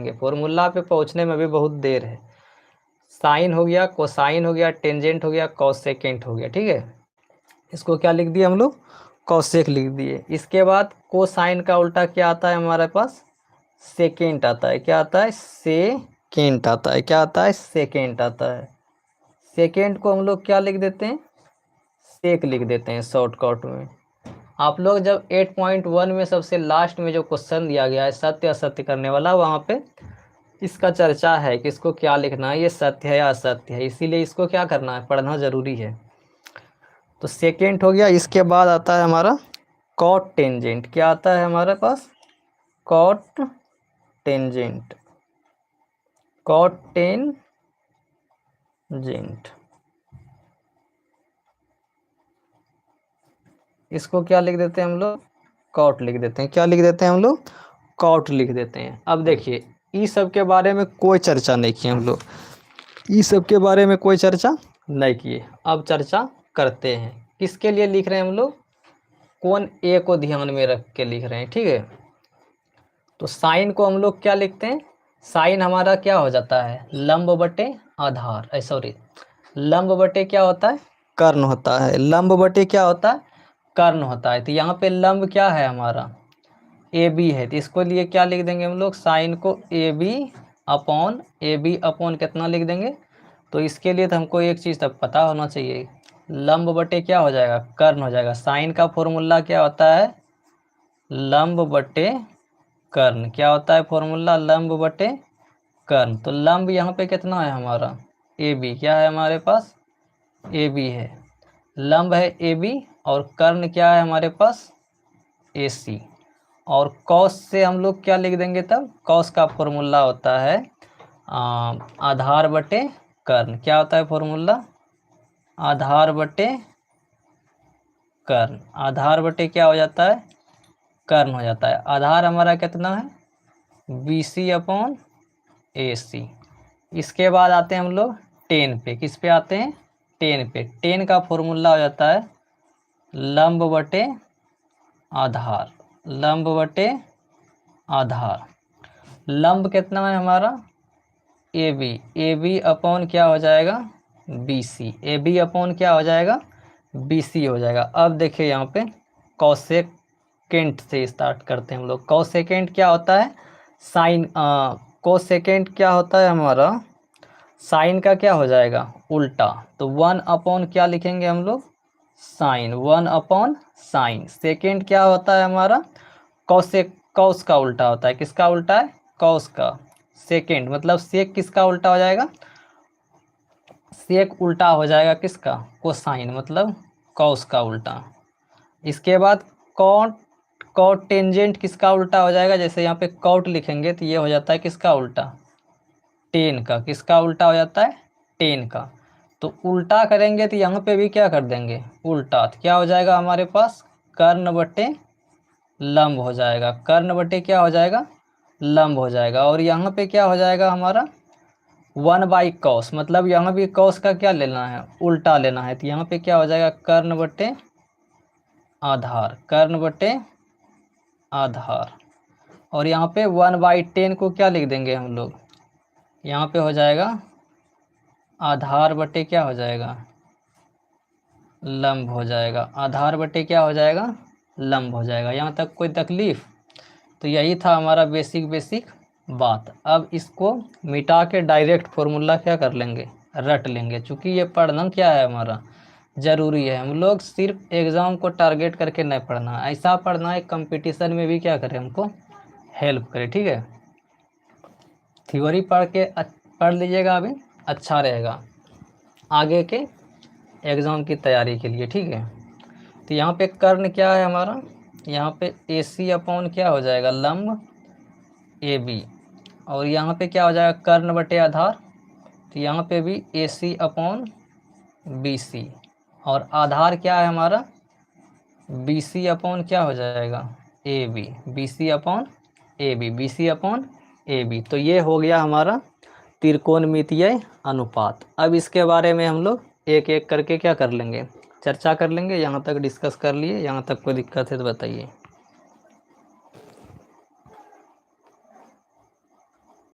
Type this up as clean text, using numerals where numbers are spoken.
लिखेंगे, फॉर्मूला पे पहुंचने में भी बहुत देर है। साइन हो गया, कोसाइन हो गया, टेंजेंट हो गया, कॉसेकेंट हो गया, ठीक है। इसको क्या लिख दिए हम लोग, कॉसेक लिख दिए। इसके बाद कोसाइन का उल्टा क्या आता है हमारे पास, सेकेंट आता है। क्या आता है, सेकेंट आता है। क्या आता है, सेकेंट आता है। सेकेंड को हम लोग क्या लिख देते हैं, सेक लिख देते हैं शॉर्टकट में। आप लोग जब 8.1 में सबसे लास्ट में जो क्वेश्चन दिया गया है सत्य असत्य करने वाला, वहाँ पे इसका चर्चा है कि इसको क्या लिखना है, ये सत्य है या असत्य है, इसीलिए इसको क्या करना है, पढ़ना जरूरी है। तो सेकेंड हो गया। इसके बाद आता है हमारा कॉट टेंजेंट। क्या आता है हमारे पास, कॉट टेंजेंट। कॉट टेंजेंट, इसको क्या लिख देते हैं हम लोग, कॉट लिख देते हैं। क्या लिख देते हैं हम लोग, कॉट लिख देते हैं। अब देखिए, ई सब के बारे में कोई चर्चा नहीं किए हम लोग, ई सब के बारे में कोई चर्चा नहीं किए। अब चर्चा करते हैं, किसके लिए लिख रहे हैं हम लोग, कौन ए को ध्यान में रख के लिख रहे हैं, ठीक है। तो साइन को हम लोग क्या लिखते हैं, साइन हमारा क्या हो जाता है, लंब बटे आधार, सॉरी, लंब बटे क्या होता है, कर्ण होता है। लंब बटे क्या होता है, कर्ण होता है। तो यहाँ पे लंब क्या है हमारा, ए बी है, तो इसको लिए क्या लिख देंगे हम लोग, साइन को ए बी अपॉन कितना लिख देंगे। तो इसके लिए तो हमको एक चीज़ तक पता होना चाहिए, लंब बटे क्या हो जाएगा, कर्ण हो जाएगा। साइन का फॉर्मूला क्या होता है, लंब बटे कर्ण। क्या होता है फॉर्मूला, लंब बटे कर्ण। तो लंब यहाँ पे कितना है हमारा, ए बी। क्या है हमारे पास, ए बी है, लंब है ए बी, और कर्ण क्या है हमारे पास, ए सी। और कॉस से हम लोग क्या लिख देंगे तब, कॉस का फॉर्मूला होता है आधार बटे कर्ण। क्या होता है फॉर्मूला, आधार बटे कर्ण। आधार बटे क्या हो जाता है, कर्ण हो जाता है। आधार हमारा कितना है, बी सी अपॉन ए सी। इसके बाद आते हैं हम लोग टेन पे। किस पे आते हैं, टेन पे। टेन का फॉर्मूला हो जाता है लंब बटे आधार, लंब बटे आधार। लंब कितना है हमारा, A B. A B upon क्या हो जाएगा, B C. A B upon क्या हो जाएगा, बी सी हो जाएगा। अब देखिए यहाँ पे कॉसेकेंट से स्टार्ट करते हैं हम लोग। कॉसेकेंट क्या होता है, साइन, कोसेकेंट क्या होता है हमारा, साइन का क्या हो जाएगा, उल्टा। तो 1 अपॉन क्या लिखेंगे हम लोग, साइन, 1 अपॉन साइन। सेकेंड क्या होता है हमारा, कॉस का उल्टा होता है। किसका उल्टा है, कॉस का। सेकेंड मतलब सेक किसका उल्टा हो जाएगा, सेक उल्टा हो जाएगा किसका, कोसाइन, मतलब कॉस का उल्टा। इसके बाद कॉट, कॉट टेंजेंट किसका उल्टा हो जाएगा, जैसे यहाँ पे कॉट लिखेंगे तो ये हो जाता है किसका उल्टा, टेन का। किसका उल्टा हो जाता है, टेन का। तो उल्टा करेंगे तो यहाँ पे भी क्या कर देंगे, उल्टा। तो क्या हो जाएगा हमारे पास, कर्ण बटे लंब हो जाएगा। कर्ण बटे क्या हो जाएगा, लंब हो जाएगा। और यहाँ पे क्या हो जाएगा हमारा, 1/कॉस, मतलब यहाँ भी कॉस का क्या लेना है, उल्टा लेना है। तो यहाँ पे क्या हो जाएगा, कर्ण बटे आधार, कर्ण बटे आधार। और यहाँ पे 1/10 को क्या लिख देंगे हम लोग, यहाँ पे हो जाएगा आधार बटे क्या हो जाएगा, लंब हो जाएगा। आधार बटे क्या हो जाएगा, लंब हो जाएगा। यहाँ तक कोई तकलीफ, तो यही था हमारा बेसिक बात। अब इसको मिटा के डायरेक्ट फॉर्मूला क्या कर लेंगे, रट लेंगे। चूँकि ये पढ़ना क्या है हमारा, ज़रूरी है। हम लोग सिर्फ एग्ज़ाम को टारगेट करके नहीं पढ़ना, ऐसा पढ़ना है कंपटीशन में भी क्या करें, हमको हेल्प करे, ठीक है। थ्योरी पढ़ लीजिएगा अभी, अच्छा रहेगा आगे के एग्ज़ाम की तैयारी के लिए, ठीक है। तो यहाँ पे कर्ण क्या है हमारा, यहाँ पे ए सी अपॉन क्या हो जाएगा, लंब ए बी। और यहाँ पे क्या हो जाएगा, कर्ण बटे आधार। तो यहाँ पे भी ए सी अपॉन बी सी। और आधार क्या है हमारा, बी सी अपॉन क्या हो जाएगा, A B. B C upon A B, B C upon A B. तो ये हो गया हमारा त्रिकोणमितीय अनुपात। अब इसके बारे में हम लोग एक एक करके क्या कर लेंगे, चर्चा कर लेंगे। यहाँ तक डिस्कस कर लिए, यहाँ तक कोई दिक्कत है तो बताइए।